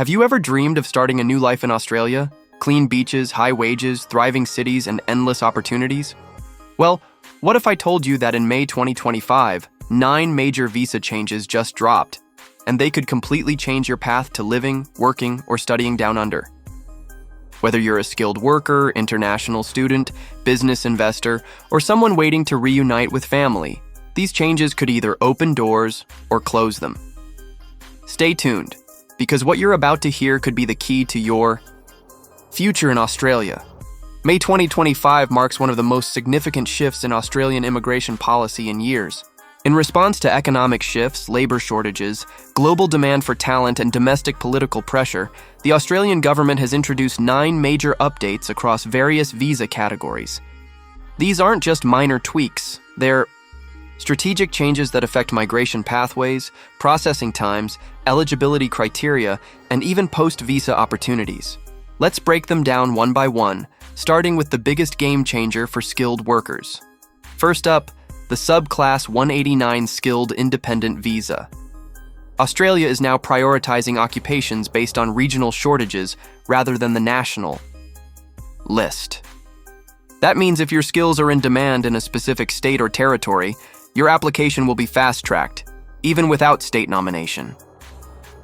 Have you ever dreamed of starting a new life in Australia? Clean beaches, high wages, thriving cities, and endless opportunities? Well, what if I told you that in May 2025, 9 major visa changes just dropped, and they could completely change your path to living, working, or studying down under? Whether you're a skilled worker, international student, business investor, or someone waiting to reunite with family, these changes could either open doors or close them. Stay tuned, because what you're about to hear could be the key to your future in Australia. May 2025 marks one of the most significant shifts in Australian immigration policy in years. In response to economic shifts, labor shortages, global demand for talent, and domestic political pressure, the Australian government has introduced 9 major updates across various visa categories. These aren't just minor tweaks, they're strategic changes that affect migration pathways, processing times, eligibility criteria, and even post-visa opportunities. Let's break them down one by one, starting with the biggest game changer for skilled workers. First up, the subclass 189 skilled independent visa. Australia is now prioritizing occupations based on regional shortages rather than the national list. That means if your skills are in demand in a specific state or territory, your application will be fast-tracked, even without state nomination.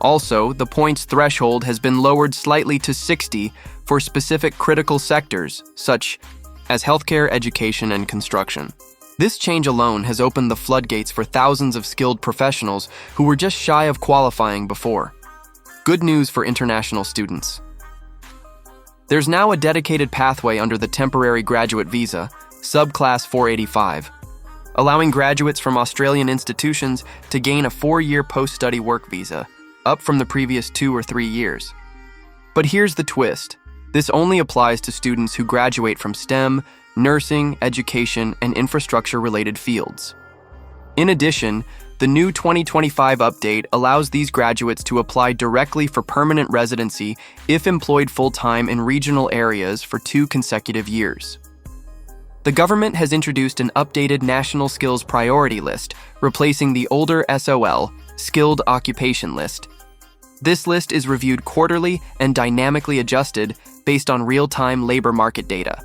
Also, the points threshold has been lowered slightly to 60 for specific critical sectors, such as healthcare, education, and construction. This change alone has opened the floodgates for thousands of skilled professionals who were just shy of qualifying before. Good news for international students. There's now a dedicated pathway under the temporary graduate visa, subclass 485, allowing graduates from Australian institutions to gain a 4-year post-study work visa, up from the previous 2 or 3 years. But here's the twist. This only applies to students who graduate from STEM, nursing, education, and infrastructure-related fields. In addition, the new 2025 update allows these graduates to apply directly for permanent residency if employed full-time in regional areas for 2 consecutive years. The government has introduced an updated National Skills Priority List, replacing the older SOL, Skilled Occupation List. This list is reviewed quarterly and dynamically adjusted based on real-time labor market data.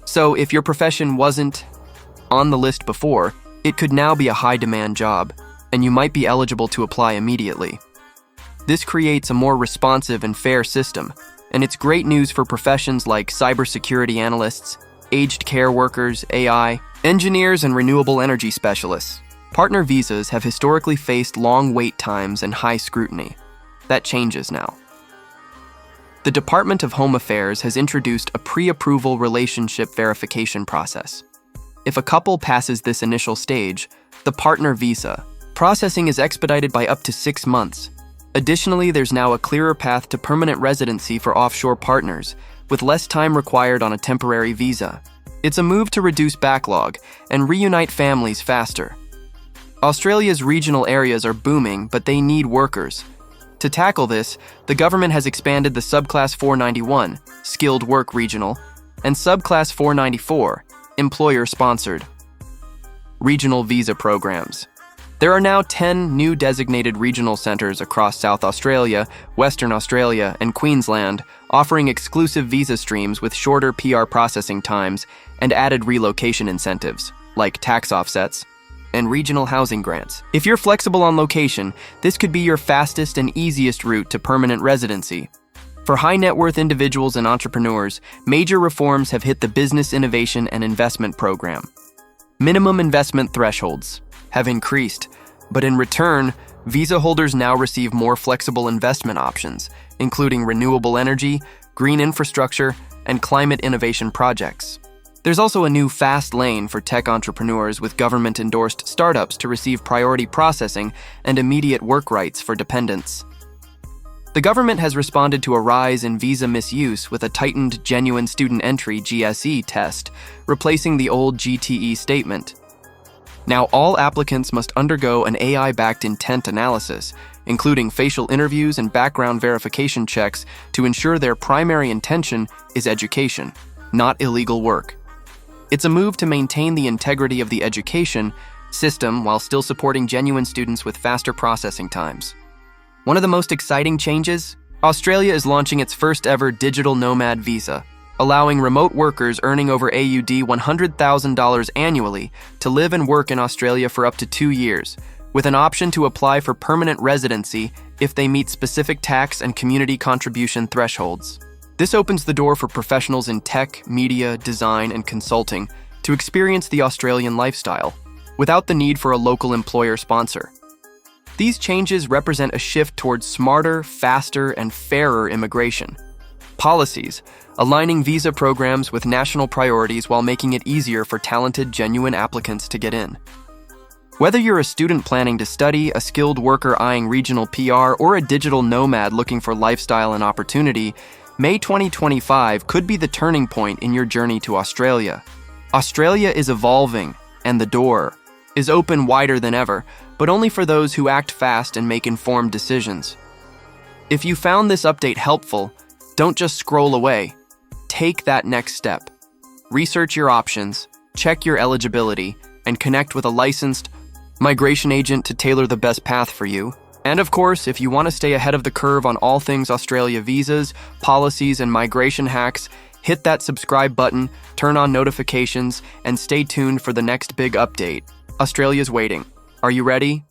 So if your profession wasn't on the list before, it could now be a high-demand job, and you might be eligible to apply immediately. This creates a more responsive and fair system, and it's great news for professions like cybersecurity analysts, aged care workers, AI, engineers, and renewable energy specialists. Partner visas have historically faced long wait times and high scrutiny. That changes now. The Department of Home Affairs has introduced a pre-approval relationship verification process. If a couple passes this initial stage, the partner visa processing is expedited by up to 6 months. Additionally, there's now a clearer path to permanent residency for offshore partners, with less time required on a temporary visa. It's a move to reduce backlog and reunite families faster. Australia's regional areas are booming, but they need workers. To tackle this, the government has expanded the subclass 491, skilled work regional, and subclass 494, employer-sponsored, regional visa programs. There are now 10 new designated regional centers across South Australia, Western Australia, and Queensland, offering exclusive visa streams with shorter PR processing times and added relocation incentives, like tax offsets and regional housing grants. If you're flexible on location, this could be your fastest and easiest route to permanent residency. For high net worth individuals and entrepreneurs, major reforms have hit the Business Innovation and Investment Program. Minimum investment thresholds have increased, but in return, visa holders now receive more flexible investment options, including renewable energy, green infrastructure, and climate innovation projects. There's also a new fast lane for tech entrepreneurs with government-endorsed startups to receive priority processing and immediate work rights for dependents. The government has responded to a rise in visa misuse with a tightened Genuine Student Entry (GSE) test, replacing the old GTE statement. Now all applicants must undergo an AI-backed intent analysis, including facial interviews and background verification checks to ensure their primary intention is education, not illegal work. It's a move to maintain the integrity of the education system while still supporting genuine students with faster processing times. One of the most exciting changes? Australia is launching its first ever digital nomad visa, allowing remote workers earning over AUD $100,000 annually to live and work in Australia for up to 2 years, with an option to apply for permanent residency if they meet specific tax and community contribution thresholds. This opens the door for professionals in tech, media, design, and consulting to experience the Australian lifestyle, without the need for a local employer sponsor. These changes represent a shift towards smarter, faster, and fairer immigration. Policies, aligning visa programs with national priorities while making it easier for talented, genuine applicants to get in. Whether you're a student planning to study, a skilled worker eyeing regional PR, or a digital nomad looking for lifestyle and opportunity, May 2025 could be the turning point in your journey to Australia. Australia is evolving, and the door is open wider than ever, but only for those who act fast and make informed decisions. If you found this update helpful, don't just scroll away. Take that next step. Research your options, check your eligibility, and connect with a licensed migration agent to tailor the best path for you. And of course, if you want to stay ahead of the curve on all things Australia visas, policies, and migration hacks, hit that subscribe button, turn on notifications, and stay tuned for the next big update. Australia's waiting. Are you ready?